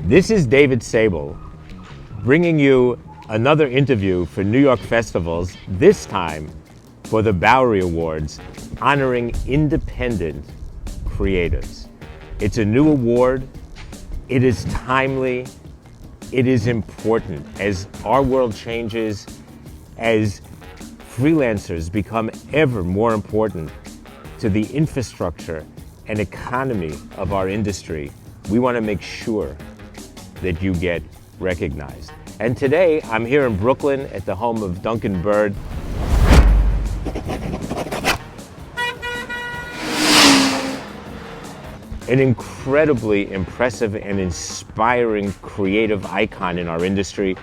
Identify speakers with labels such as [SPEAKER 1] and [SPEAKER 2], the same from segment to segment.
[SPEAKER 1] This is David Sable, bringing you another interview for New York festivals, this time for the Bowery Awards, honoring independent creatives. It's a new award. It is timely. It is important as our world changes, as freelancers become ever more important to the infrastructure and economy of our industry. We want to make sure that you get recognized. And today, I'm here in Brooklyn at the home of Duncan Bird. An incredibly impressive and inspiring creative icon in our industry.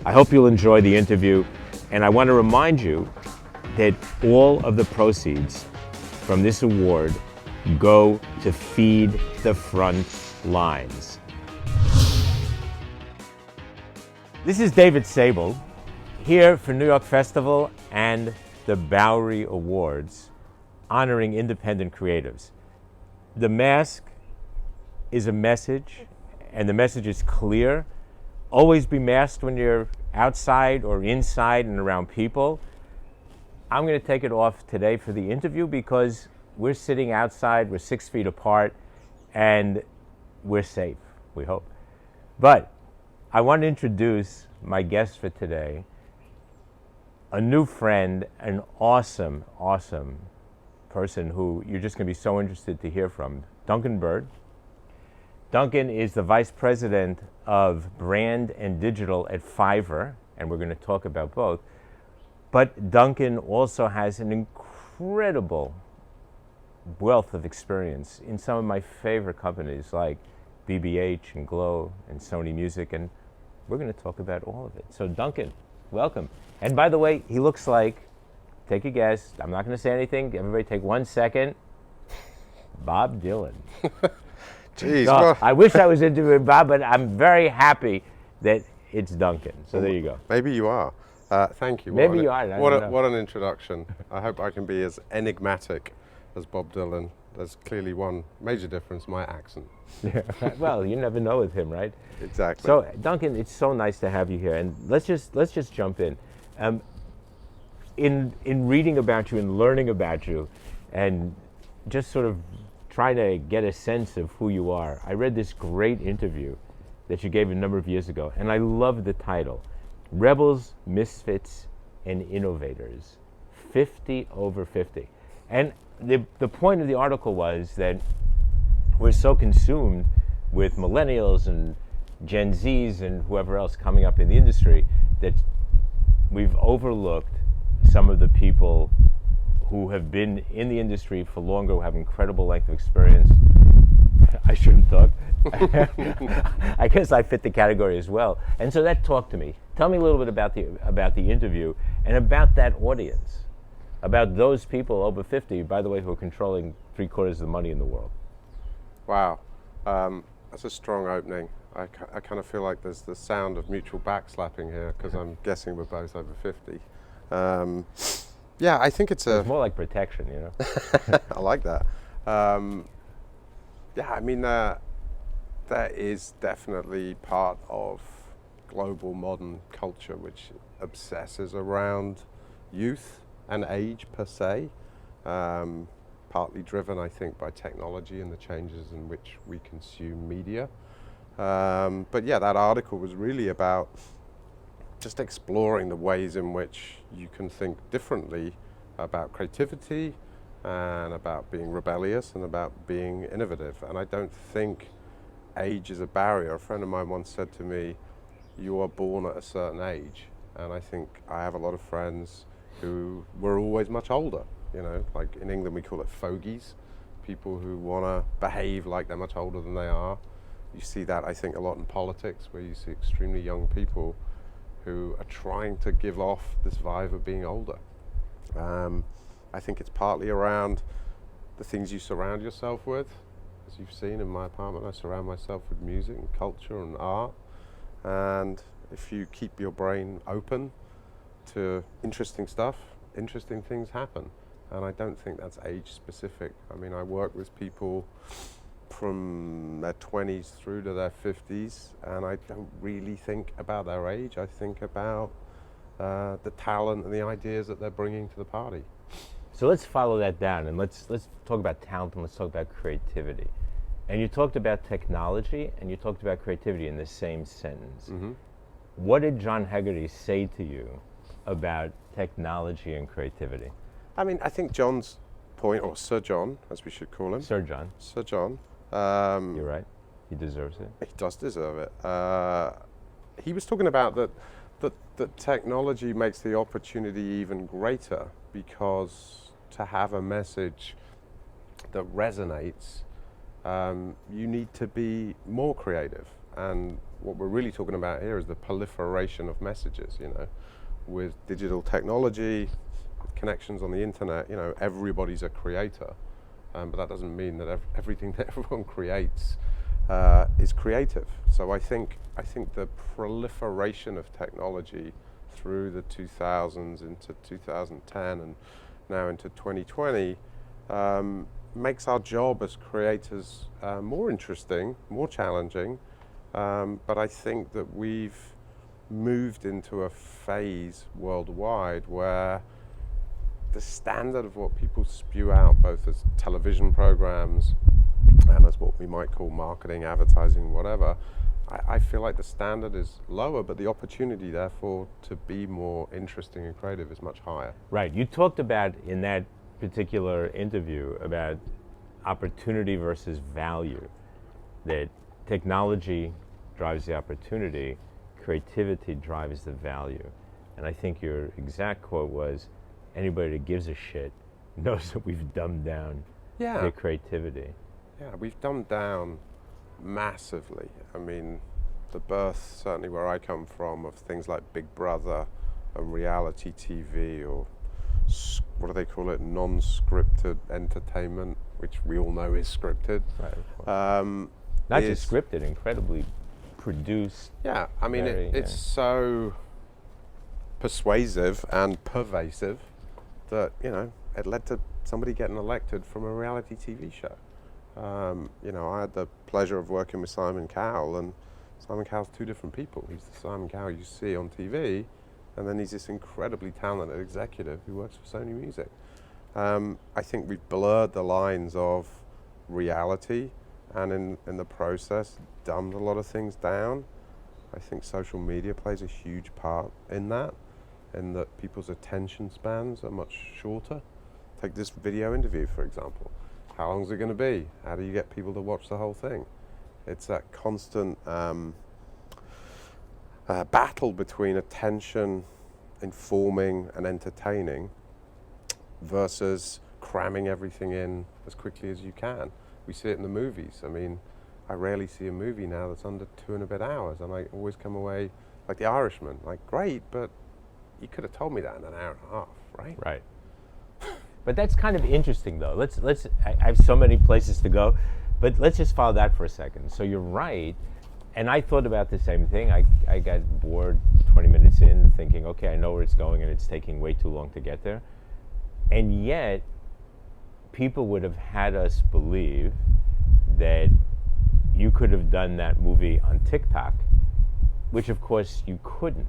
[SPEAKER 1] I hope you'll enjoy the interview, and I want to remind you that all of the proceeds from this award go to feed the front lines. This is David Sable, here for New York Festival and the Bowery Awards, honoring independent creatives. The mask is a message, and the message is clear. Always be masked when you're outside or inside and around people. I'm going to take it off today for the interview because we're sitting outside, we're 6 feet apart, and we're safe, we hope. But I want to introduce my guest for today, a new friend, an awesome person who you're just going to be so interested to hear from, Duncan Bird. Duncan is the Vice President of Brand and Digital at Fiverr, and we're going to talk about both. But Duncan also has an incredible wealth of experience in some of my favorite companies like BBH and Glow and Sony Music, and we're going to talk about all of it. So Duncan, welcome. And by the way, he looks like, take a guess, I'm not going to say anything, everybody take 1 second, Bob Dylan.
[SPEAKER 2] Jeez,
[SPEAKER 1] So,
[SPEAKER 2] well,
[SPEAKER 1] I wish I was interviewing Bob, but I'm very happy that it's Duncan. So there you go.
[SPEAKER 2] maybe you are. Thank you.
[SPEAKER 1] Maybe you are, I don't know.
[SPEAKER 2] What an introduction. I hope I can be as enigmatic as Bob Dylan. There's clearly one major difference, my accent.
[SPEAKER 1] Yeah. Well, you never know with him, right?
[SPEAKER 2] Exactly.
[SPEAKER 1] So Duncan, it's so nice to have you here, and let's just jump in. In reading about you and learning about you, and just sort of trying to get a sense of who you are, I read this great interview that you gave a number of years ago, and I love the title, Rebels, Misfits, and Innovators, 50 over 50. And the point of the article was that we're so consumed with millennials and Gen Zs and whoever else coming up in the industry that we've overlooked some of the people who have been in the industry for longer, who have incredible length of experience. I shouldn't talk. I guess I fit the category as well. And so that talked to me. Tell me a little bit about the interview and about that audience, about those people over 50, by the way, who are controlling 3/4 of the money in the world.
[SPEAKER 2] Wow. That's a strong opening. I kind of feel like there's the sound of mutual backslapping here because I'm guessing we're both over 50. Yeah, I think it's
[SPEAKER 1] It's more like protection, you know?
[SPEAKER 2] I like that. Yeah, I mean, that is definitely part of global modern culture, which obsesses around youth and age per se, partly driven, I think, by technology and the changes in which we consume media. But yeah, that article was really about just exploring the ways in which you can think differently about creativity and about being rebellious and about being innovative. And I don't think age is a barrier. A friend of mine once said to me, you are born at a certain age. And I think I have a lot of friends who were always much older. You know, like in England we call it fogies, people who want to behave like they're much older than they are. You see that, I think, a lot in politics, where you see extremely young people who are trying to give off this vibe of being older. I think it's partly around the things you surround yourself with. As you've seen in my apartment, I surround myself with music and culture and art. And if you keep your brain open to interesting stuff, interesting things happen. And I don't think that's age specific. I mean, I work with people from their 20s through to their 50s, and I don't really think about their age. I think about the talent and the ideas that they're bringing to the party.
[SPEAKER 1] So let's follow that down, and let's talk about talent, and let's talk about creativity. And you talked about technology, and you talked about creativity in the same sentence.
[SPEAKER 2] Mm-hmm.
[SPEAKER 1] What did John Hegarty say to you about technology and creativity?
[SPEAKER 2] I mean, I think John's point, or Sir John, as we should call him.
[SPEAKER 1] Sir John.
[SPEAKER 2] Sir John.
[SPEAKER 1] You're right. He deserves it.
[SPEAKER 2] He does deserve it. He was talking about that technology makes the opportunity even greater, because to have a message that resonates, you need to be more creative. And what we're really talking about here is the proliferation of messages, with digital technology, with connections on the internet, everybody's a creator. But that doesn't mean that everything that everyone creates is creative. So I think the proliferation of technology through the 2000s into 2010 and now into 2020 makes our job as creators more interesting, more challenging. But I think that we've moved into a phase worldwide where the standard of what people spew out, both as television programs and as what we might call marketing, advertising, whatever, I feel like the standard is lower, but the opportunity, therefore, to be more interesting and creative is much higher.
[SPEAKER 1] Right. You talked about, in that particular interview, about opportunity versus value, that technology drives the opportunity, creativity drives the value. And I think your exact quote was, anybody that gives a shit knows that we've dumbed down their creativity.
[SPEAKER 2] Yeah, we've dumbed down massively. I mean, the birth, certainly where I come from, of things like Big Brother and reality TV, or what do they call it, non-scripted entertainment, which we all know is scripted.
[SPEAKER 1] Right. Not just scripted, incredibly produced.
[SPEAKER 2] Yeah, I mean, it's so persuasive and pervasive that, it led to somebody getting elected from a reality TV show. I had the pleasure of working with Simon Cowell, and Simon Cowell's two different people. He's the Simon Cowell you see on TV, and then he's this incredibly talented executive who works for Sony Music. I think we've blurred the lines of reality, and in the process dumbed a lot of things down. I think social media plays a huge part in that people's attention spans are much shorter. Take this video interview, for example. How long is it going to be? How do you get people to watch the whole thing? It's that constant battle between attention, informing, and entertaining versus cramming everything in as quickly as you can. We see it in the movies. I mean, I rarely see a movie now that's under 2 and a bit hours, and I always come away like The Irishman, like, great, but you could have told me that in an hour and a half, right?
[SPEAKER 1] Right. But that's kind of interesting, though. I have so many places to go, but let's just follow that for a second. So you're right, and I thought about the same thing. I got bored 20 minutes in, thinking, okay, I know where it's going, and it's taking way too long to get there. And yet, people would have had us believe that you could have done that movie on TikTok, which of course you couldn't.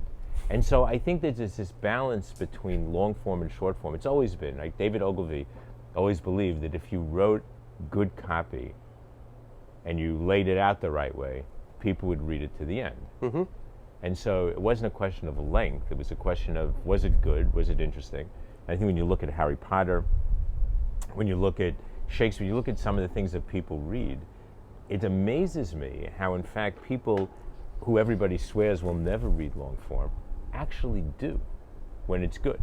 [SPEAKER 1] And so I think there's this balance between long form and short form. It's always been, like David Ogilvy always believed that if you wrote good copy and you laid it out the right way, people would read it to the end.
[SPEAKER 2] Mm-hmm.
[SPEAKER 1] And so it wasn't a question of length, it was a question of, was it good, was it interesting? And I think when you look at Harry Potter, when you look at Shakespeare, you look at some of the things that people read, it amazes me how, in fact, people who everybody swears will never read long form actually do when it's good.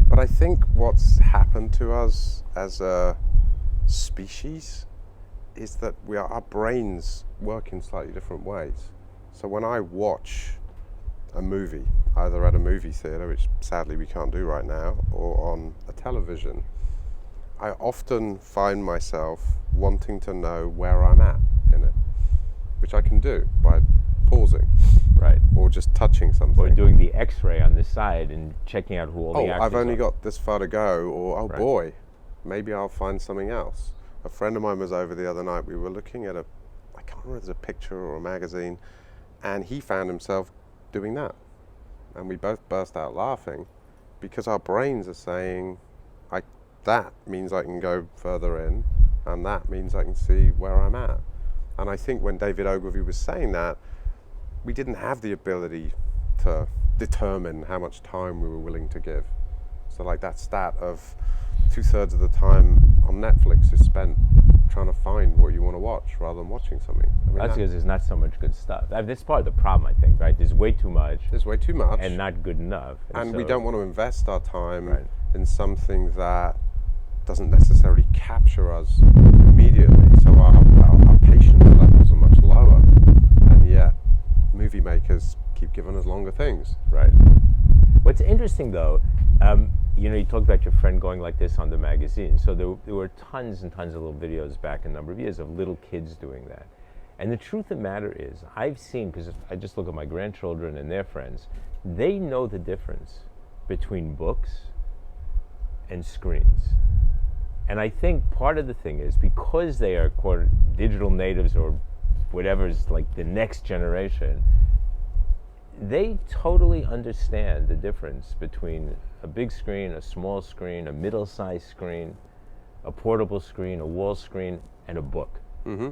[SPEAKER 2] But I think what's happened to us as a species is that our brains work in slightly different ways. So when I watch a movie, either at a movie theater, which sadly we can't do right now, or on a television, I often find myself wanting to know where I'm at in it, which I can do by pausing.
[SPEAKER 1] Right.
[SPEAKER 2] Or just touching something.
[SPEAKER 1] Or doing the X-ray on the side and checking out who all the actors
[SPEAKER 2] I've only
[SPEAKER 1] are.
[SPEAKER 2] got this far to go, or
[SPEAKER 1] Right.
[SPEAKER 2] Boy, maybe I'll find something else. A friend of mine was over the other night. We were looking at I can't remember if it was a picture or a magazine, and he found himself doing that. And we both burst out laughing because our brains are saying, that means I can go further in, and that means I can see where I'm at. And I think when David Ogilvy was saying that, we didn't have the ability to determine how much time we were willing to give. So like that stat of 2/3 of the time on Netflix is spent trying to find what you want to watch rather than watching something. I mean,
[SPEAKER 1] that's because there's not so much good stuff. That's part of the problem, I think, right? There's way too much.
[SPEAKER 2] There's way too much.
[SPEAKER 1] And not good enough.
[SPEAKER 2] And
[SPEAKER 1] so
[SPEAKER 2] we don't want to invest our time in something that doesn't necessarily capture us immediately. So our patience levels are much lower. And yet, movie makers keep giving us longer things.
[SPEAKER 1] Right. What's interesting, though, you talked about your friend going like this on the magazine. So there were tons and tons of little videos back a number of years of little kids doing that. And the truth of the matter is, I've seen, because I just look at my grandchildren and their friends, they know the difference between books and screens. And I think part of the thing is because they are quote digital natives or whatever's like the next generation, they totally understand the difference between a big screen, a small screen, a middle-sized screen, a portable screen, a wall screen, and a book.
[SPEAKER 2] Mm-hmm.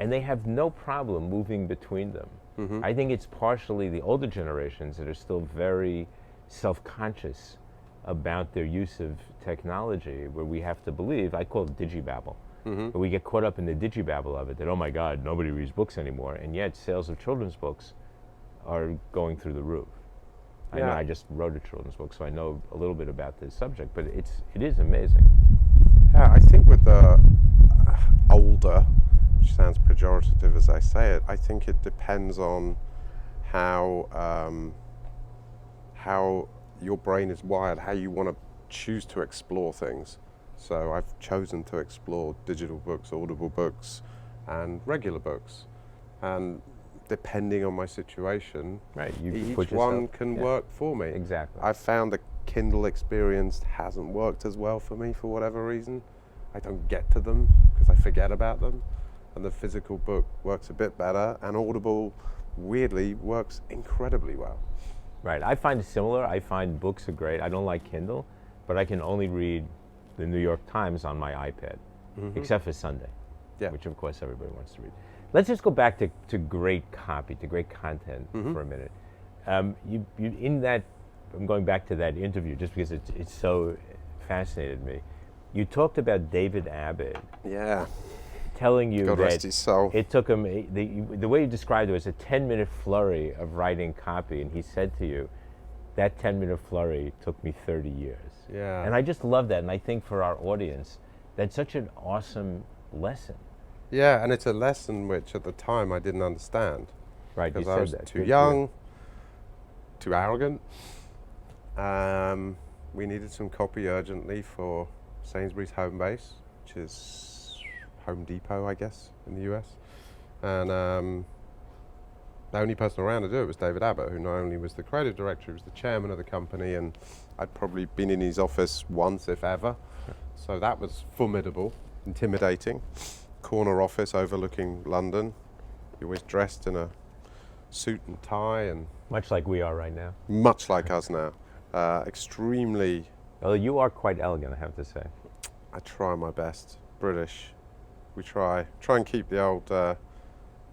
[SPEAKER 1] And they have no problem moving between them. Mm-hmm. I think it's partially the older generations that are still very self-conscious about their use of technology, where we have to believe, I call it digibabble, but we get caught up in the digibabble of it, that, oh my God, nobody reads books anymore, and yet sales of children's books are going through the roof. I know I just wrote a children's book, so I know a little bit about this subject, but it is amazing.
[SPEAKER 2] Yeah, I think with the older, which sounds pejorative as I say it, I think it depends on how your brain is wired, how you want to choose to explore things. So I've chosen to explore digital books, audible books, and regular books. And depending on my situation, each one can work for me.
[SPEAKER 1] Exactly.
[SPEAKER 2] I've found the Kindle experience hasn't worked as well for me for whatever reason. I don't get to them because I forget about them. And the physical book works a bit better, and Audible, weirdly, works incredibly well.
[SPEAKER 1] Right, I find it similar. I find books are great. I don't like Kindle, but I can only read the New York Times on my iPad, except for Sunday, which of course everybody wants to read. Let's just go back to great copy, to great content for a minute. You in that, I'm going back to that interview just because it's so fascinated me. You talked about David Abbott.
[SPEAKER 2] Yeah.
[SPEAKER 1] Telling you
[SPEAKER 2] God rest his soul.
[SPEAKER 1] It took him, the way you described it was a 10-minute flurry of writing copy, and he said to you, that 10-minute flurry took me 30 years.
[SPEAKER 2] Yeah.
[SPEAKER 1] And I just love that, and I think for our audience, that's such an awesome lesson.
[SPEAKER 2] Yeah, and it's a lesson which at the time I didn't understand.
[SPEAKER 1] Right,
[SPEAKER 2] because I was too young, too arrogant. We needed some copy urgently for Sainsbury's home base, which is Home Depot, I guess, in the US. And the only person around to do it was David Abbott, who not only was the creative director, he was the chairman of the company, and I'd probably been in his office once, if ever. So that was formidable, intimidating. Corner office overlooking London. He was dressed in a suit and tie, and
[SPEAKER 1] much like we are right now.
[SPEAKER 2] Much like us now. Extremely.
[SPEAKER 1] Well, you are quite elegant, I have to say.
[SPEAKER 2] I try my best. British. We try and keep the old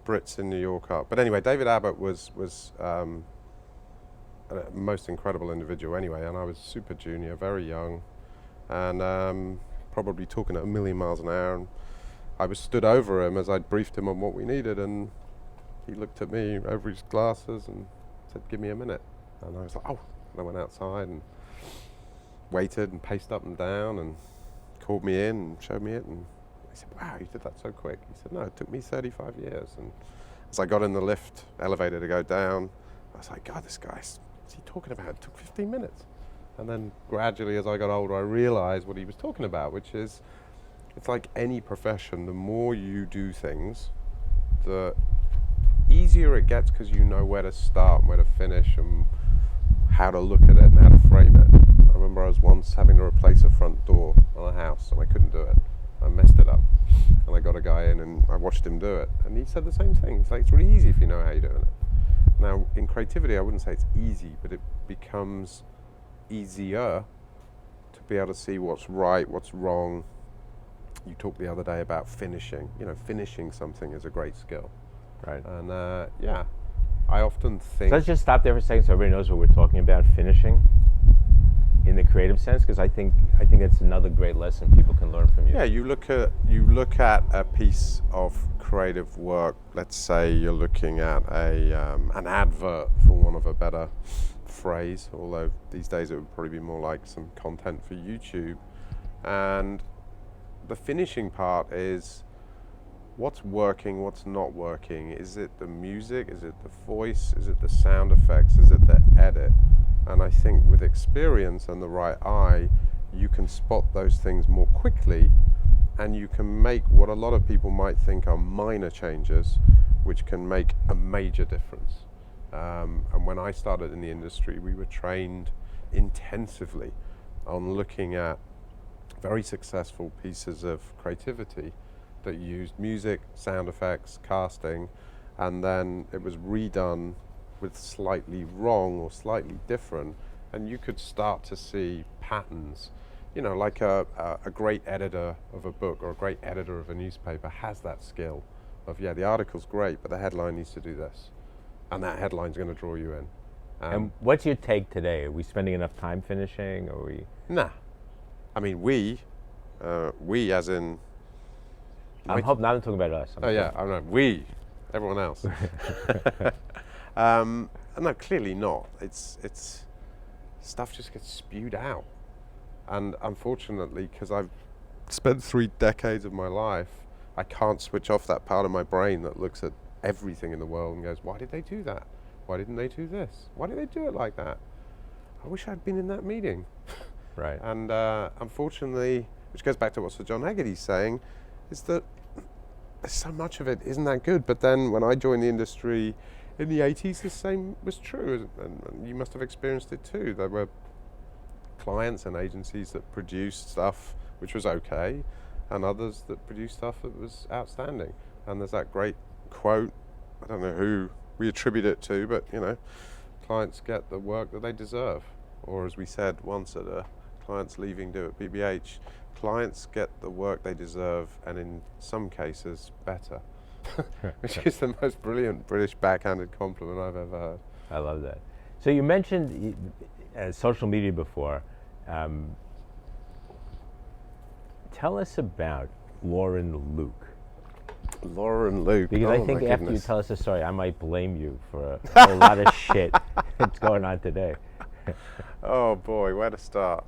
[SPEAKER 2] Brits in New York up. But anyway, David Abbott was a most incredible individual anyway, and I was super junior, very young, and probably talking at 1,000,000 miles an hour. And I was stood over him as I'd briefed him on what we needed, and he looked at me over his glasses and said, "Give me a minute." And I was like, "Oh." And I went outside and waited and paced up and down and called me in and showed me it, and I said, "Wow, you did that so quick." He said, "No, it took me 35 years. And as I got in the lift, elevator to go down, I was like, "God, this guy's, what's he talking about? It took 15 minutes. And then gradually, as I got older, I realized what he was talking about, which is, it's like any profession, the more you do things, the easier it gets because you know where to start and where to finish and how to look at it and how to frame it. I remember I was once having to replace a front door on a house and I couldn't do it. I messed it up. And I got a guy in and I watched him do it. And he said the same thing. He's like, it's really easy if you know how you're doing it. Now, in creativity, I wouldn't say it's easy, but it becomes easier to be able to see what's right, what's wrong. You talked the other day about finishing. You know, finishing something is a great skill.
[SPEAKER 1] Right.
[SPEAKER 2] And yeah, I often think...
[SPEAKER 1] Let's just stop there for a second so everybody knows what we're talking about, finishing in the creative sense, because I think it's another great lesson people can learn from you.
[SPEAKER 2] Yeah, you look at a piece of creative work. Let's say you're looking at an advert, for want of a better phrase, although these days it would probably be more like some content for YouTube. And the finishing part is what's working, what's not working. Is it the music? Is it the voice? Is it the sound effects? Is it the edit? And I think with experience and the right eye, you can spot those things more quickly, and you can make what a lot of people might think are minor changes, which can make a major difference. And when I started in the industry, we were trained intensively on looking at very successful pieces of creativity that used music, sound effects, casting, and then it was redone with slightly wrong or slightly different, and you could start to see patterns. You know, like a great editor of a book or a great editor of a newspaper has that skill of, yeah, the article's great, but the headline needs to do this, and that headline's going to draw you in.
[SPEAKER 1] And what's your take today? Are we spending enough time finishing, or are we?
[SPEAKER 2] Nah. I mean, we as in...
[SPEAKER 1] I'm talking about us.
[SPEAKER 2] I know, we, everyone else. No, clearly not. It's stuff just gets spewed out, and unfortunately, because I've spent 3 decades of my life, I can't switch off that part of my brain that looks at everything in the world and goes, why did they do that? Why didn't they do this? Why did they do it like that? I wish I'd been in that meeting.
[SPEAKER 1] Right.
[SPEAKER 2] And unfortunately, which goes back to what Sir John Haggerty's saying, is that so much of it isn't that good. But then when I joined the industry in the 80s, the same was true, and you must have experienced it too. There were clients and agencies that produced stuff which was okay, and others that produced stuff that was outstanding. And there's that great quote, I don't know who we attribute it to, but you know, clients get the work that they deserve. Or as we said once at a clients leaving do at BBH, clients get the work they deserve, and in some cases better. Which is the most brilliant British backhanded compliment I've ever heard.
[SPEAKER 1] I love that. So you mentioned social media before. Tell us about Lauren Luke.
[SPEAKER 2] Lauren Luke.
[SPEAKER 1] Because I think after you tell us the story, I might blame you for a whole lot of shit that's going on today.
[SPEAKER 2] Oh boy, where to start?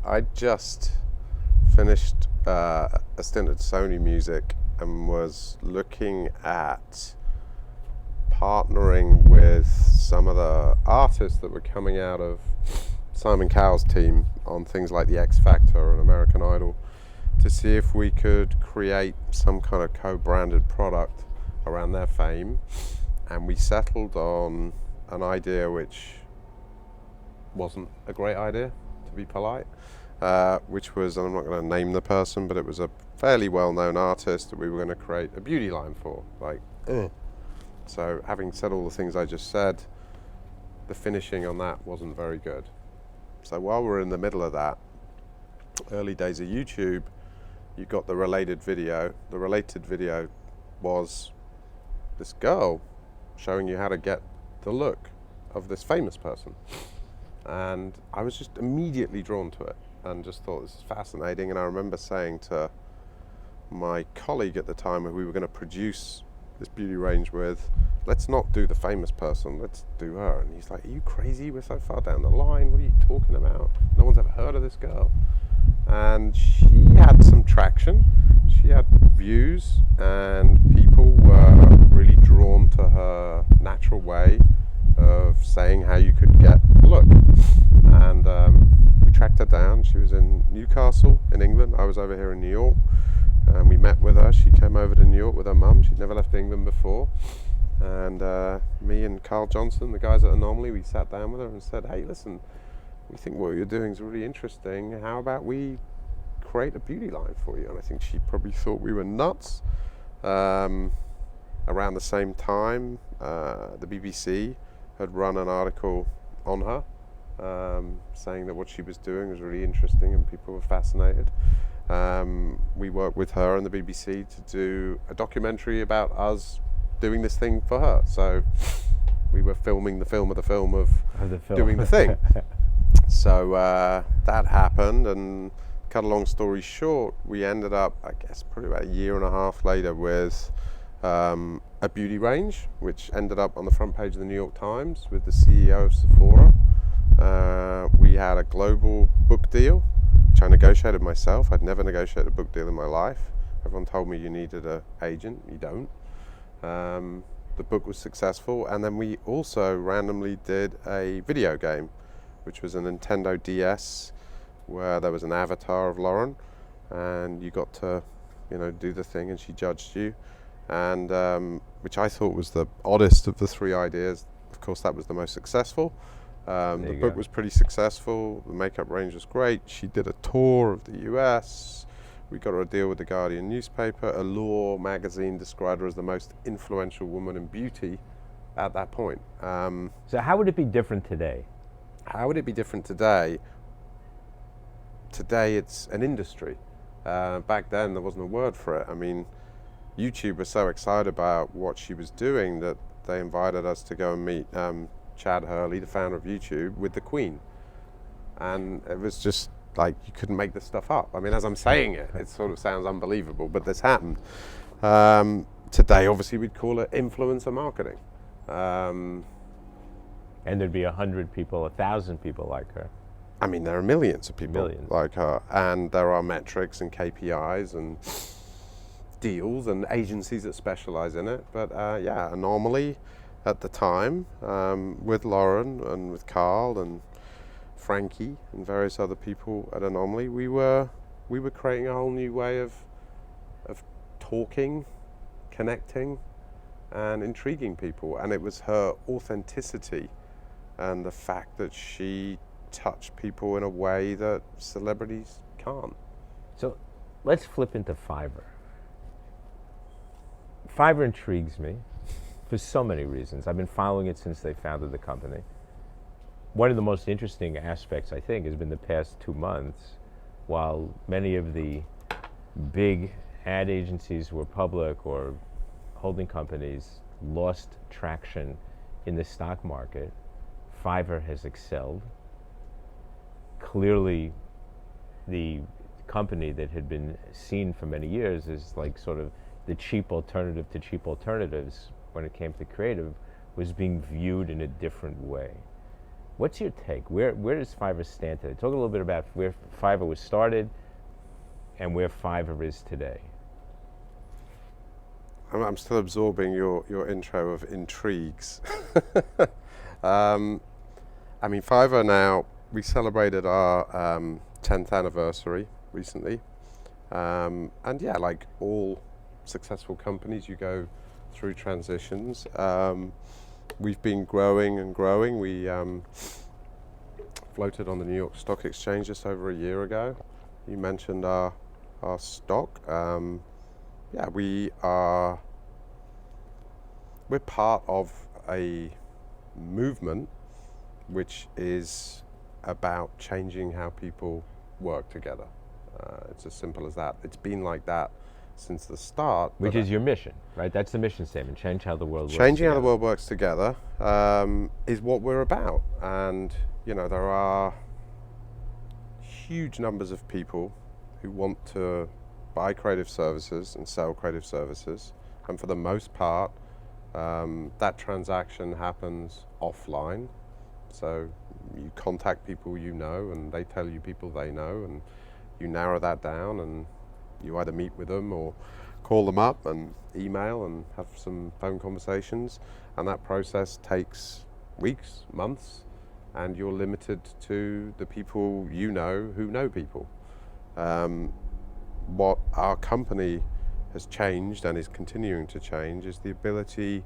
[SPEAKER 2] I just finished a stint at Sony Music and was looking at partnering with some of the artists that were coming out of Simon Cowell's team on things like the X Factor and American Idol, to see if we could create some kind of co-branded product around their fame. And we settled on an idea which wasn't a great idea, to be polite, which was, and I'm not going to name the person, but it was a fairly well-known artist that we were going to create a beauty line for. So having said all the things I just said, the finishing on that wasn't very good. So while we're in the middle of that, early days of YouTube, you got the related video. The related video was this girl showing you how to get the look of this famous person. And I was just immediately drawn to it and just thought this is fascinating. And I remember saying to my colleague at the time, who we were going to produce this beauty range with, let's not do the famous person, let's do her. And he's like, are you crazy? We're so far down the line. What are you talking about? No one's ever heard of this girl. And she had some traction. She had views, and people were really drawn to her natural way of saying how you could get a look. And we tracked her down. She was in Newcastle in England. I was over here in New York, and we met with her. She came over to New York with her mum. She'd never left England before. And me and Carl Johnson, the guys at Anomaly, we sat down with her and said, hey, listen, we think what you're doing is really interesting. How about we create a beauty line for you. And I think she probably thought we were nuts. Around the same time, the BBC had run an article on her, saying that what she was doing was really interesting and people were fascinated. We worked with her and the BBC to do a documentary about us doing this thing for her. So we were filming the film of the film of doing the thing. So that happened, and cut a long story short, we ended up, I guess, probably about a year and a half later with a beauty range, which ended up on the front page of the New York Times with the CEO of Sephora. We had a global book deal, which I negotiated myself. I'd never negotiated a book deal in my life. Everyone told me you needed an agent. You don't. The book was successful, and then we also randomly did a video game, which was a Nintendo DS, where there was an avatar of Lauren, and you got to, do the thing, and she judged you, and which I thought was the oddest of the three ideas. Of course, that was the most successful. The book was pretty successful. The makeup range was great. She did a tour of the US. We got her a deal with the Guardian newspaper. Allure magazine described her as the most influential woman in beauty at that point.
[SPEAKER 1] So how would it be different today?
[SPEAKER 2] How would it be different today? Today it's an industry. Back then there wasn't a word for it. I mean, YouTube was so excited about what she was doing that they invited us to go and meet Chad Hurley, the founder of YouTube, with the Queen. And it was just like, you couldn't make this stuff up. I mean, as I'm saying it, it sort of sounds unbelievable, but this happened. Today, obviously, we'd call it influencer marketing.
[SPEAKER 1] And there'd be 100 people, 1,000 people like her.
[SPEAKER 2] I mean, there are millions of people like her, and there are metrics and KPIs and deals and agencies that specialize in it. But yeah, Anomaly at the time, with Lauren and with Carl and Frankie and various other people at Anomaly, we were creating a whole new way of talking, connecting, and intriguing people. And it was her authenticity and the fact that she touched people in a way that celebrities can't.
[SPEAKER 1] So let's flip into Fiverr. Fiverr intrigues me for so many reasons. I've been following it since they founded the company. One of the most interesting aspects, I think, has been the past 2 months, while many of the big ad agencies were public or holding companies lost traction in the stock market, Fiverr has excelled. Clearly, the company that had been seen for many years as like sort of the cheap alternative to cheap alternatives when it came to creative was being viewed in a different way. What's your take? Where does Fiverr stand today? Talk a little bit about where Fiverr was started and where Fiverr is today.
[SPEAKER 2] I'm still absorbing your intro of intrigues. I mean, Fiverr now, we celebrated our 10th anniversary recently. And yeah, like all successful companies, you go through transitions. We've been growing and growing. We floated on the New York Stock Exchange just over a year ago. You mentioned our stock. Yeah, we're part of a movement which is about changing how people work together. It's as simple as that. It's been like that since the start.
[SPEAKER 1] Which is your mission, right? That's the mission statement, change how the world works
[SPEAKER 2] Changing
[SPEAKER 1] together.
[SPEAKER 2] how the world works together is what we're about. And, there are huge numbers of people who want to buy creative services and sell creative services. And for the most part, that transaction happens offline. So you contact people you know, and they tell you people they know, and you narrow that down, and you either meet with them or call them up and email and have some phone conversations, and that process takes weeks, months, and you're limited to the people you know who know people. What our company has changed and is continuing to change is the ability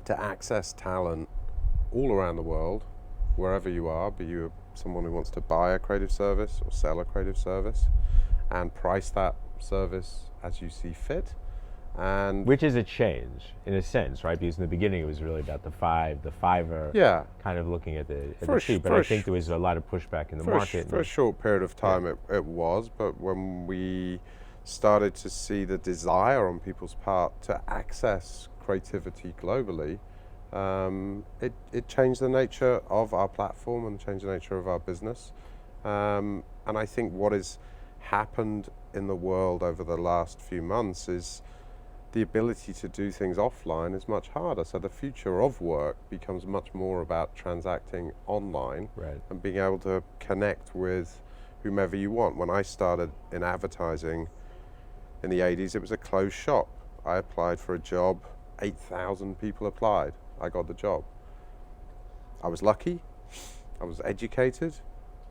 [SPEAKER 2] to access talent all around the world, wherever you are, be you someone who wants to buy a creative service or sell a creative service, and price that service as you see fit. And
[SPEAKER 1] which is a change in a sense, right? Because in the beginning it was really about the fiver,
[SPEAKER 2] yeah,
[SPEAKER 1] kind of looking at the
[SPEAKER 2] For a
[SPEAKER 1] tree.
[SPEAKER 2] sh-
[SPEAKER 1] But
[SPEAKER 2] for
[SPEAKER 1] I
[SPEAKER 2] a
[SPEAKER 1] think
[SPEAKER 2] sh-
[SPEAKER 1] there was a lot of pushback in the
[SPEAKER 2] for, a, sh-
[SPEAKER 1] market.
[SPEAKER 2] for a short period of time it was, but when we started to see the desire on people's part to access creativity globally, it changed the nature of our platform and changed the nature of our business. And I think what has happened in the world over the last few months is the ability to do things offline is much harder. So the future of work becomes much more about transacting online,
[SPEAKER 1] Right.
[SPEAKER 2] and being able to connect with whomever you want. When I started in advertising in the 80s, it was a closed shop. I applied for a job, 8,000 people applied. I got the job. I was lucky, I was educated,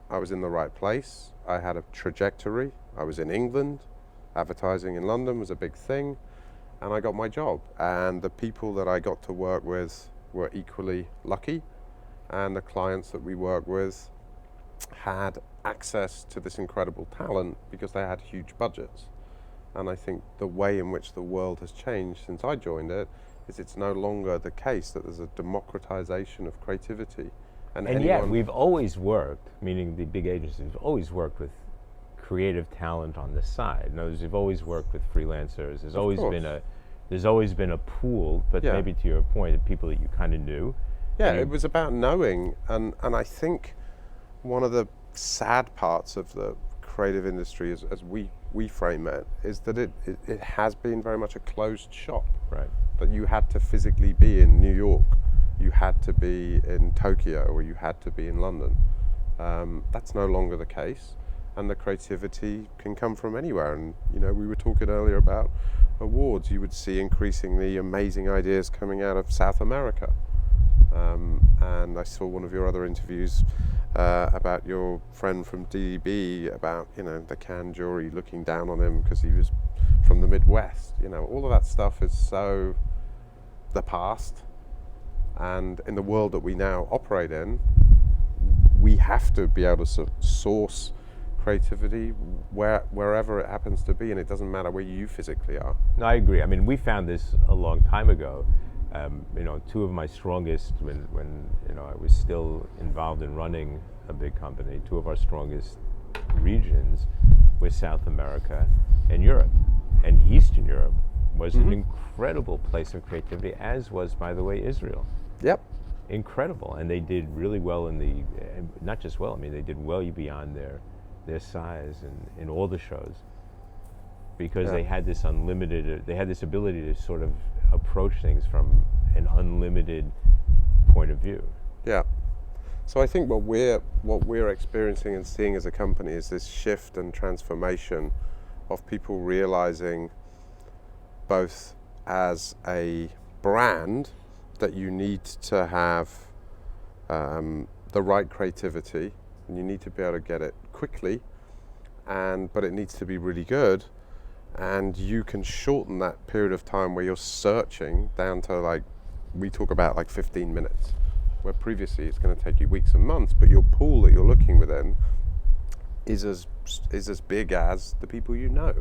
[SPEAKER 2] I was in the right place, I had a trajectory, I was in England, advertising in London was a big thing, and I got my job. And the people that I got to work with were equally lucky, and the clients that we worked with had access to this incredible talent because they had huge budgets. And I think the way in which the world has changed since I joined it is it's no longer the case that there's a democratization of creativity.
[SPEAKER 1] And yet we've always worked, meaning the big agencies, we've always worked with creative talent on the side. In other words, we've always worked with freelancers. There's always been a pool, but
[SPEAKER 2] Yeah.
[SPEAKER 1] maybe to your point, of people that you kind of knew.
[SPEAKER 2] Yeah,
[SPEAKER 1] And you-
[SPEAKER 2] it was about knowing, and I think one of the sad parts of the creative industry, as we frame it, is that it has been very much a closed shop.
[SPEAKER 1] Right.
[SPEAKER 2] That you had to physically be in New York, you had to be in Tokyo, or you had to be in London. That's no longer the case, and the creativity can come from anywhere. And we were talking earlier about awards. You would see increasingly amazing ideas coming out of South America. And I saw one of your other interviews about your friend from D&AD, about the Cannes jury looking down on him because he was from the Midwest. All of that stuff is so the past. And in the world that we now operate in, we have to be able to source creativity wherever it happens to be, and it doesn't matter where you physically are.
[SPEAKER 1] No, I agree. I mean, we found this a long time ago. Two of my strongest, when I was still involved in running a big company, two of our strongest regions were South America and Europe. And Eastern Europe was an incredible place of creativity, as was, by the way, Israel.
[SPEAKER 2] Yep.
[SPEAKER 1] Incredible. And they did really well not just well, I mean, they did well beyond their size in all the shows, because they had this ability to sort of approach things from an unlimited point of view.
[SPEAKER 2] Yeah. So I think what we're experiencing and seeing as a company is this shift and transformation of people realizing, both as a brand, that you need to have the right creativity, and you need to be able to get it quickly, but it needs to be really good. And you can shorten that period of time where you're searching down to, we talk about 15 minutes, where previously it's going to take you weeks and months, but your pool that you're looking within is as big as the people you know.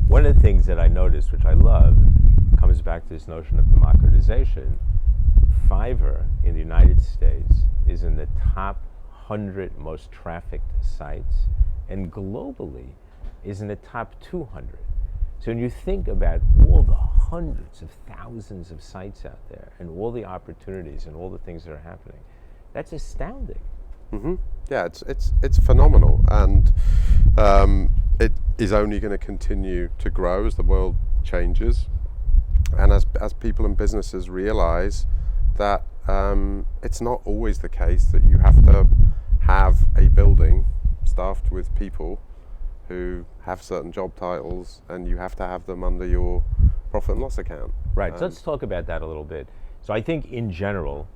[SPEAKER 1] One of the things that I noticed, which I love, comes back to this notion of democratization. Fiverr in the United States is in the top 100 most trafficked sites, and globally is in the top 200. So when you think about all the hundreds of thousands of sites out there, and all the opportunities and all the things that are happening, that's astounding.
[SPEAKER 2] Mm-hmm. Yeah, it's phenomenal, and it is only going to continue to grow as the world changes, and as people and businesses realize that it's not always the case that you have to have a building staffed with people who have certain job titles, and you have to have them under your profit and loss account.
[SPEAKER 1] Right. So let's talk about that a little bit. So I think in general,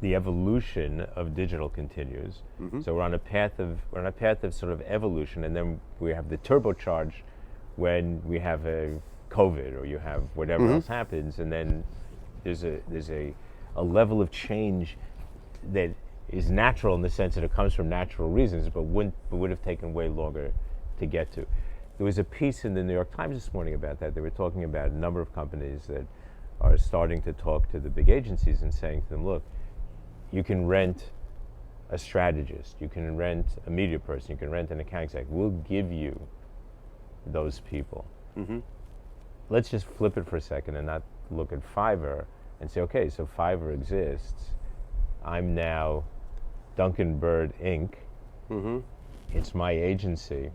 [SPEAKER 1] the evolution of digital continues.
[SPEAKER 2] Mm-hmm.
[SPEAKER 1] So we're on a path of sort of evolution, and then we have the turbocharge when we have a COVID, or you have whatever else happens, and then there's a level of change that is natural in the sense that it comes from natural reasons, but would have taken way longer to get to. There was a piece in the New York Times this morning about that. They were talking about a number of companies that are starting to talk to the big agencies and saying to them, look, you can rent a strategist, you can rent a media person, you can rent an account exec. We'll give you those people.
[SPEAKER 2] Mm-hmm.
[SPEAKER 1] Let's just flip it for a second and not look at Fiverr and say, okay, so Fiverr exists. I'm now Duncan Bird Inc.
[SPEAKER 2] Mm-hmm.
[SPEAKER 1] It's my agency,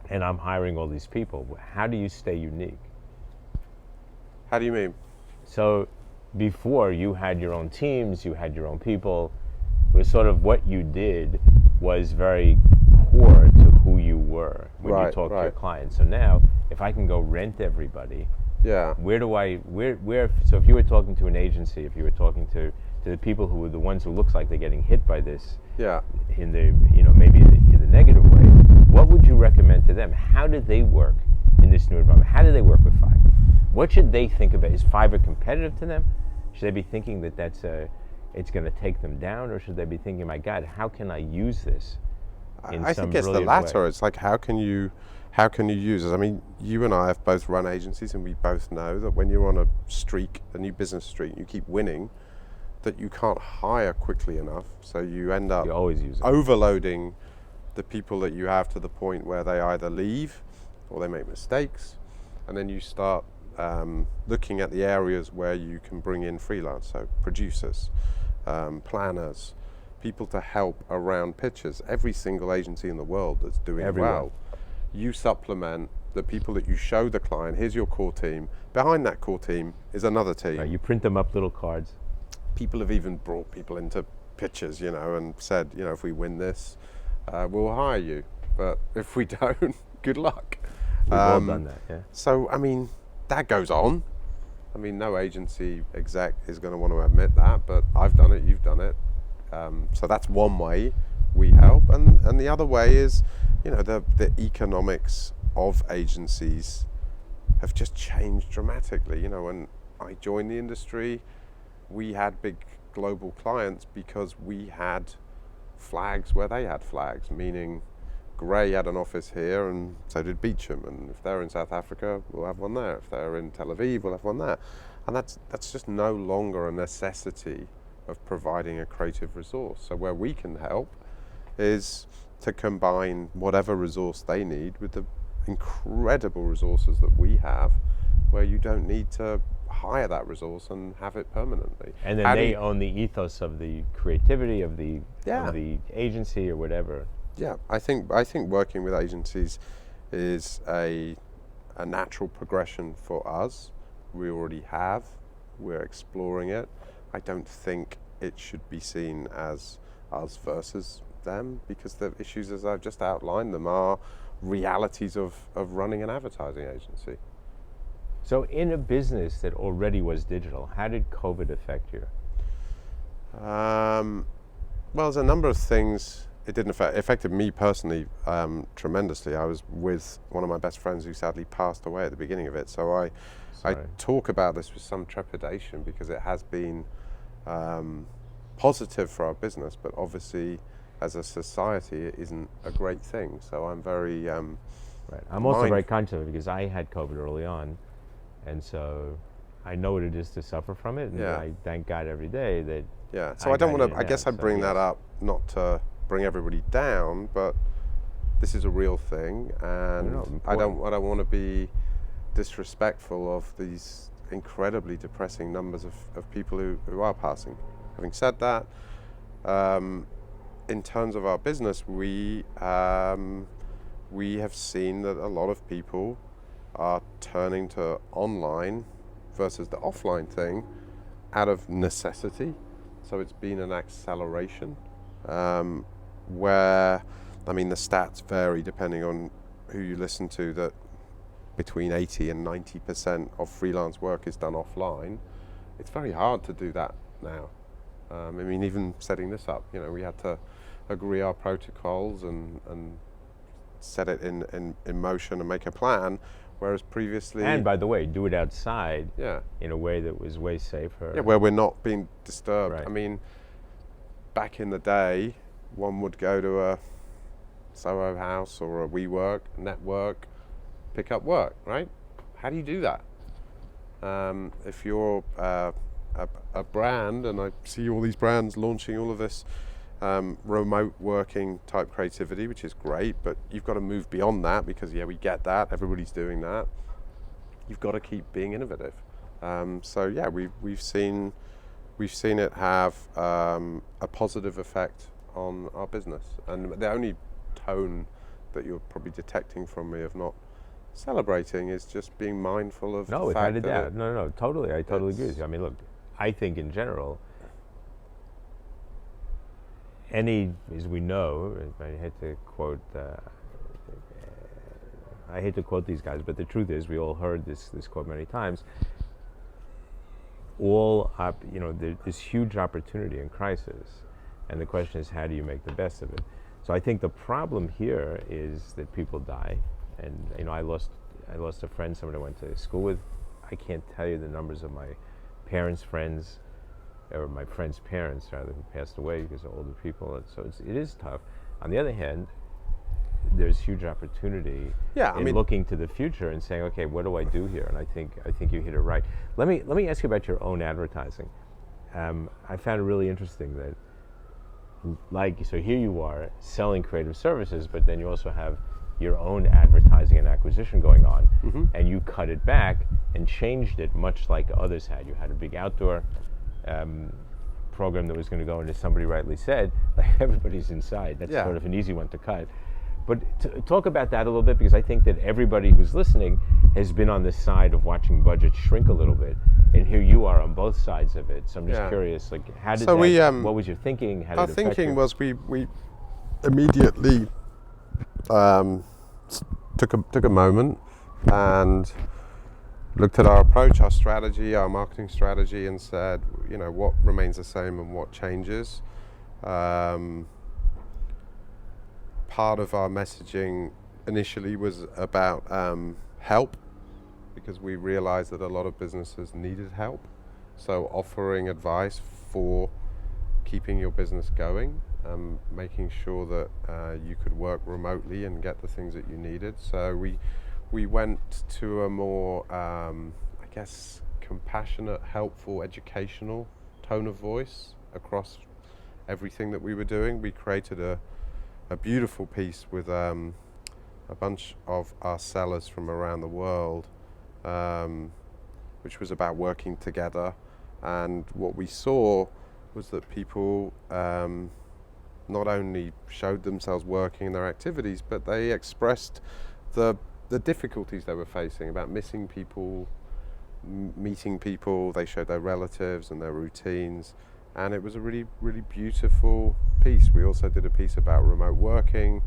[SPEAKER 1] and I'm hiring all these people. How do you stay unique?
[SPEAKER 2] How do you mean?
[SPEAKER 1] So before, you had your own teams, you had your own people. It was sort of what you did was very core to who you were when you talked to your clients. So now, if I can go rent everybody,
[SPEAKER 2] yeah,
[SPEAKER 1] so if you were talking to an agency, if you were talking to the people who are the ones who looks like they're getting hit by this,
[SPEAKER 2] yeah,
[SPEAKER 1] in the, maybe in the negative way, what would you recommend to them? How do they work in this new environment? How do they work with Fiverr? What should they think about? Is Fiverr competitive to them? Should they be thinking that it's going to take them down, or should they be thinking, my God, how can I use this?
[SPEAKER 2] I think it's the latter. Way? It's like, how can you use it? I mean, you and I have both run agencies, and we both know that when you're on a streak, a new business streak, you keep winning, that you can't hire quickly enough. So you end up overloading the people that you have to the point where they either leave or they make mistakes, and then you start looking at the areas where you can bring in freelance, so producers, planners, people to help around pitches. Every single agency in the world that's doing well, you supplement the people that you show the client. Here's your core team. Behind that core team is another team.
[SPEAKER 1] You print them up little cards.
[SPEAKER 2] People have even brought people into pitches, and said, if we win this, we'll hire you. But if we don't, good luck.
[SPEAKER 1] We've all done that, yeah.
[SPEAKER 2] So, I mean, that goes on. I mean, no agency exec is going to want to admit that, but I've done it, you've done it. So that's one way we help. And the other way is, the economics of agencies have just changed dramatically. When I joined the industry, we had big global clients because we had flags where they had flags, meaning Gray had an office here and so did Beecham, and if they're in South Africa, we'll have one there. If they're in Tel Aviv, we'll have one there. And that's just no longer a necessity of providing a creative resource. So where we can help is to combine whatever resource they need with the incredible resources that we have, where you don't need to hire that resource and have it permanently.
[SPEAKER 1] And then they own the ethos of the creativity of the agency or whatever.
[SPEAKER 2] Yeah, I think working with agencies is a natural progression for us. We already have. We're exploring it. I don't think it should be seen as us versus them, because the issues, as I've just outlined them, are realities of running an advertising agency.
[SPEAKER 1] So in a business that already was digital, how did COVID affect you?
[SPEAKER 2] Well, there's a number of things it didn't affect. It affected me personally tremendously. I was with one of my best friends who sadly passed away at the beginning of it. So I talk about this with some trepidation, because it has been positive for our business, but obviously as a society it isn't a great thing. So I'm very
[SPEAKER 1] I'm also very conscious of it, because I had COVID early on, and so I know what it is to suffer from it, and I thank God every day that
[SPEAKER 2] so I don't want to, I guess I bring that up not to bring everybody down, but this is a real thing, and I don't want to be disrespectful of these incredibly depressing numbers of people who are passing. Having said that, in terms of our business, we have seen that a lot of people are turning to online versus the offline thing out of necessity. So it's been an acceleration where, I mean, the stats vary depending on who you listen to, that between 80 and 90% of freelance work is done offline. It's very hard to do that now. I mean, even setting this up, we had to agree our protocols and set it in motion and make a plan, whereas previously...
[SPEAKER 1] And by the way, do it outside in a way that was way safer.
[SPEAKER 2] Yeah, where we're not being disturbed.
[SPEAKER 1] Right.
[SPEAKER 2] I mean, back in the day, one would go to a Soho House or a WeWork, network, pick up work, right? How do you do that? If you're a brand, and I see all these brands launching all of this remote working type creativity, which is great, but you've got to move beyond that because, yeah, we get that. Everybody's doing that. You've got to keep being innovative. So yeah, we've seen it have a positive effect on our business. And the only tone that you're probably detecting from me of not celebrating is just being mindful of the fact that
[SPEAKER 1] No, totally. I totally agree with you. I mean, look, I think in general, as we know, I hate to quote these guys, but the truth is, we all heard this quote many times. There's huge opportunity in crisis, and the question is, how do you make the best of it? So I think the problem here is that people die, and I lost a friend, someone I went to school with. I can't tell you the numbers of my parents' friends, or my friends' parents rather, who passed away because of older people, and so it is tough. On the other hand, there's huge opportunity in looking to the future and saying, okay, what do I do here? And I think you hit it right. Let me ask you about your own advertising. I found it really interesting that, so here you are selling creative services, but then you also have your own advertising and acquisition going on, and you cut it back and changed it much like others had. You had a big outdoor program that was going to go into, somebody rightly said, like, everybody's inside. That's sort of an easy one to cut. But talk about that a little bit, because I think that everybody who's listening has been on the side of watching budgets shrink a little bit, and here you are on both sides of it. So I'm just curious, like, how did what was your thinking? How did
[SPEAKER 2] our
[SPEAKER 1] it affect
[SPEAKER 2] thinking
[SPEAKER 1] you?
[SPEAKER 2] was we immediately took a moment and looked at our approach, our strategy, our marketing strategy, and said, what remains the same and what changes. Part of our messaging initially was about help, because we realized that a lot of businesses needed help. So offering advice for keeping your business going, making sure that you could work remotely and get the things that you needed. So we went to a more, compassionate, helpful, educational tone of voice across everything that we were doing. We created a beautiful piece with a bunch of our sellers from around the world, which was about working together. And what we saw was that people not only showed themselves working in their activities, but they expressed the difficulties they were facing about missing people, meeting people. They showed their relatives and their routines. And it was a really, really beautiful piece. We also did a piece about remote working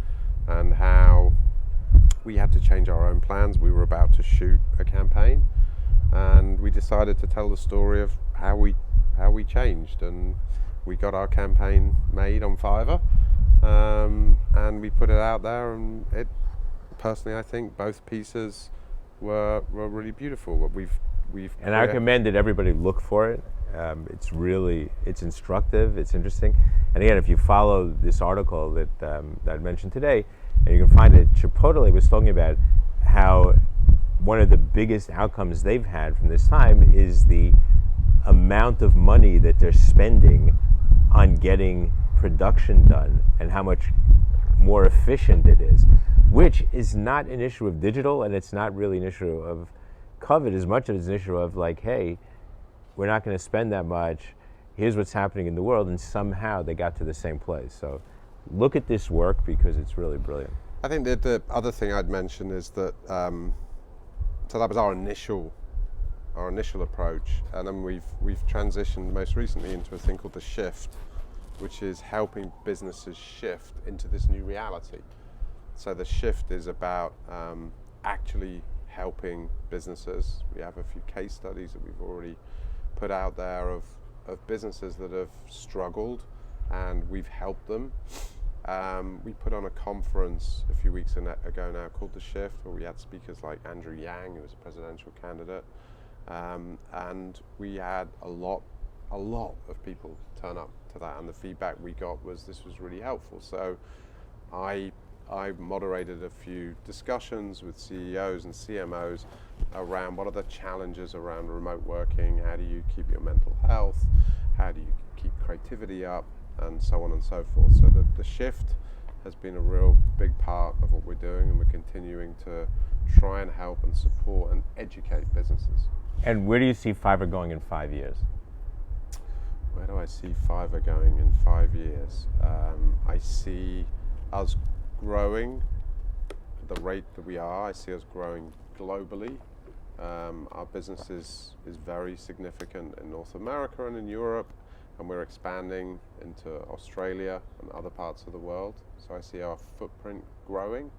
[SPEAKER 2] and how we had to change our own plans. We were about to shoot a campaign, and we decided to tell the story of how we changed. And we got our campaign made on Fiverr, and we put it out there. And it, personally, I think both pieces were really beautiful.
[SPEAKER 1] And I recommend that everybody look for it. It's instructive, it's interesting. And again, if you follow this article that I mentioned today, and you can find it, Chipotle was talking about how one of the biggest outcomes they've had from this time is the amount of money that they're spending on getting production done, and how much more efficient it is, which is not an issue of digital, and it's not really an issue of COVID as much as an issue of, like, hey, we're not going to spend that much. Here's what's happening in the world, and somehow they got to the same place. So look at this work, because it's really brilliant.
[SPEAKER 2] I think that the other thing I'd mention is that so that was our initial approach, and then we've transitioned most recently into a thing called the shift, which is helping businesses shift into this new reality. So the shift is about actually helping businesses. We have a few case studies that we've already put out there of businesses that have struggled, and we've helped them. We put on a conference a few weeks ago now called The Shift, where we had speakers like Andrew Yang, who was a presidential candidate, and we had a lot of people turn up to that, and the feedback we got was this was really helpful. So I I moderated a few discussions with CEOs and CMOs around what are the challenges around remote working, how do you keep your mental health, how do you keep creativity up, and so on and so forth. So the shift has been a real big part of what we're doing, and we're continuing to try and help and support and educate businesses.
[SPEAKER 1] And where do you see Fiverr going in 5 years?
[SPEAKER 2] Where do I see Fiverr going in 5 years? I see us growing at the rate that we are. I see us growing globally. Our business is very significant in North America and in Europe, and we're expanding into Australia and other parts of the world. So I see our footprint growing.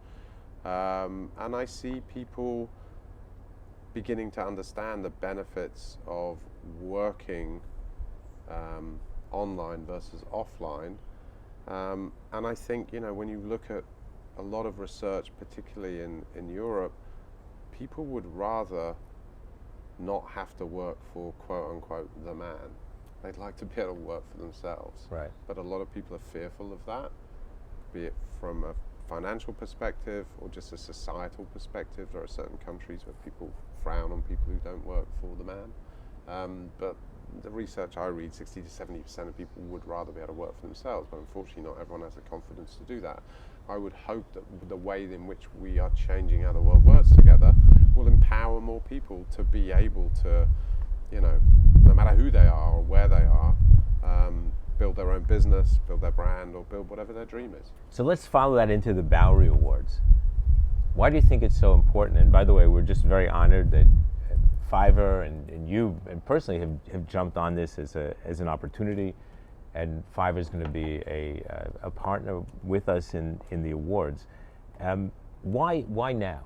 [SPEAKER 2] And I see people beginning to understand the benefits of working online versus offline. And I think, when you look at a lot of research, particularly in Europe, people would rather not have to work for quote unquote the man. They'd like to be able to work for themselves.
[SPEAKER 1] Right.
[SPEAKER 2] But a lot of people are fearful of that, be it from a financial perspective or just a societal perspective. There are certain countries where people frown on people who don't work for the man. But the research I read, 60 to 70% of people would rather be able to work for themselves, but unfortunately not everyone has the confidence to do that. I would hope that the way in which we are changing how the world works together will empower more people to be able to, no matter who they are or where they are, build their own business, build their brand, or build whatever their dream is.
[SPEAKER 1] So let's follow that into the Bowery Awards. Why do you think it's so important? And by the way, we're just very honored that Fiverr and you and personally have jumped on this as an opportunity, and Fiverr is going to be a partner with us in the awards. Why now?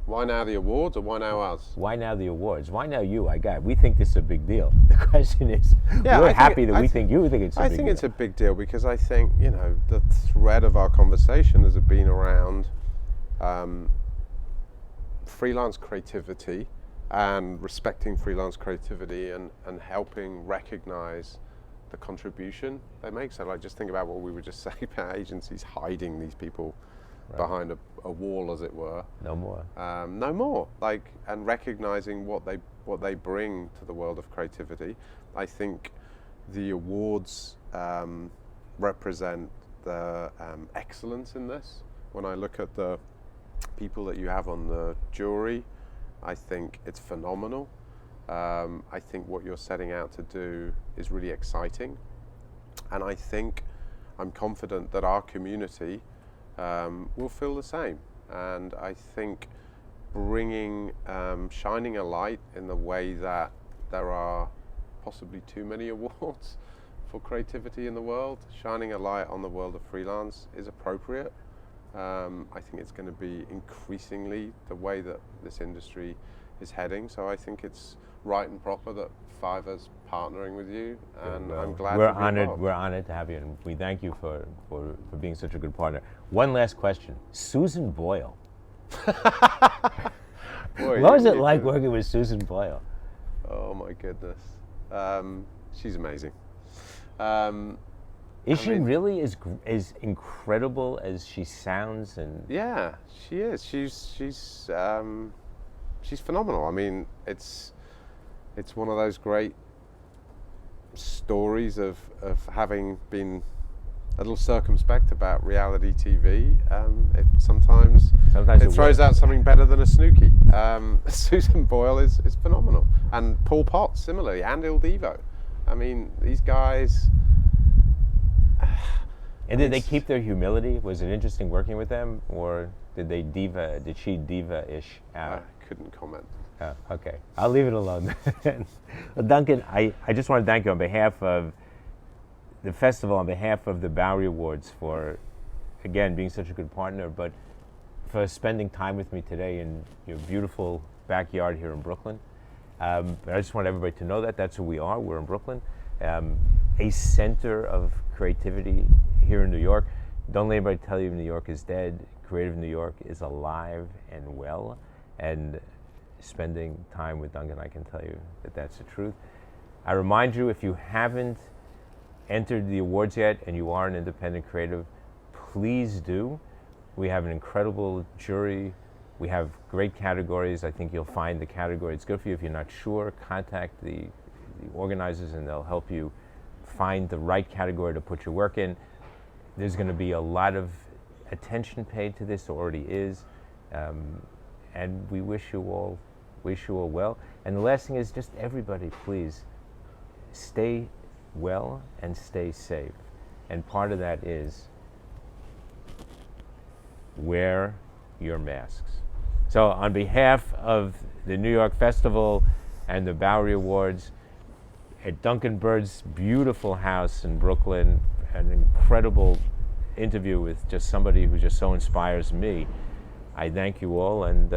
[SPEAKER 2] Why now the awards, or why now us?
[SPEAKER 1] Why now the awards? Why now you? We think this is a big deal. The question is, we're happy that you think it's a big deal.
[SPEAKER 2] I think it's a big deal because I think, the thread of our conversation has been around freelance creativity and respecting freelance creativity and helping recognize the contribution they make. So just think about what we were just saying about agencies hiding these people behind a wall, as it were.
[SPEAKER 1] No more.
[SPEAKER 2] No more. And recognizing what they bring to the world of creativity. I think the awards represent the excellence in this. When I look at the people that you have on the jury, I think it's phenomenal. I think what you're setting out to do is really exciting. And I think I'm confident that our community will feel the same. And I think shining a light in the way that there are possibly too many awards for creativity in the world, shining a light on the world of freelance is appropriate. I think it's going to be increasingly the way that this industry is heading. So I think it's right and proper that Fiverr's partnering with you, and I'm glad
[SPEAKER 1] we're
[SPEAKER 2] to be
[SPEAKER 1] honored.
[SPEAKER 2] involved.
[SPEAKER 1] We're honored to have you, and we thank you for being such a good partner. One last question: Susan Boyle.
[SPEAKER 2] Boy,
[SPEAKER 1] What was it like working with Susan Boyle?
[SPEAKER 2] Oh my goodness, she's amazing.
[SPEAKER 1] Is she really as incredible as she sounds? And
[SPEAKER 2] yeah, she is. She's phenomenal. I mean, it's one of those great stories of having been a little circumspect about reality TV. Sometimes it throws out something better than a Snooki. Susan Boyle is phenomenal, and Paul Potts similarly, and Il Divo. I mean, these guys.
[SPEAKER 1] And did they keep their humility? Was it interesting working with them, or did she diva-ish out?
[SPEAKER 2] I couldn't comment.
[SPEAKER 1] Oh, okay, I'll leave it alone. Well, Duncan, I just want to thank you on behalf of the festival, on behalf of the Bowery Awards, for, again, being such a good partner, but for spending time with me today in your beautiful backyard here in Brooklyn. But I just want everybody to know that that's who we are. We're in Brooklyn, a center of creativity here in New York. Don't let anybody tell you New York is dead. Creative New York is alive and well. And spending time with Duncan, I can tell you that that's the truth. I remind you, if you haven't entered the awards yet and you are an independent creative, please do. We have an incredible jury. We have great categories. I think you'll find the category it's good for you. If you're not sure, contact the organizers and they'll help you find the right category to put your work in. There's going to be a lot of attention paid to this, there already is, and we wish you all well. And the last thing is just everybody, please stay well and stay safe. And part of that is wear your masks. So on behalf of the New York Festival and the Bowery Awards, at Duncan Bird's beautiful house in Brooklyn, an incredible interview with just somebody who just so inspires me, I thank you all, and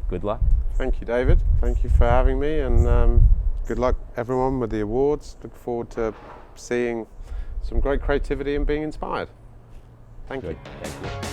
[SPEAKER 1] good luck.
[SPEAKER 2] Thank you, David. Thank you for having me, and good luck everyone with the awards. Look forward to seeing some great creativity and being inspired. Thank you.
[SPEAKER 1] Thank you.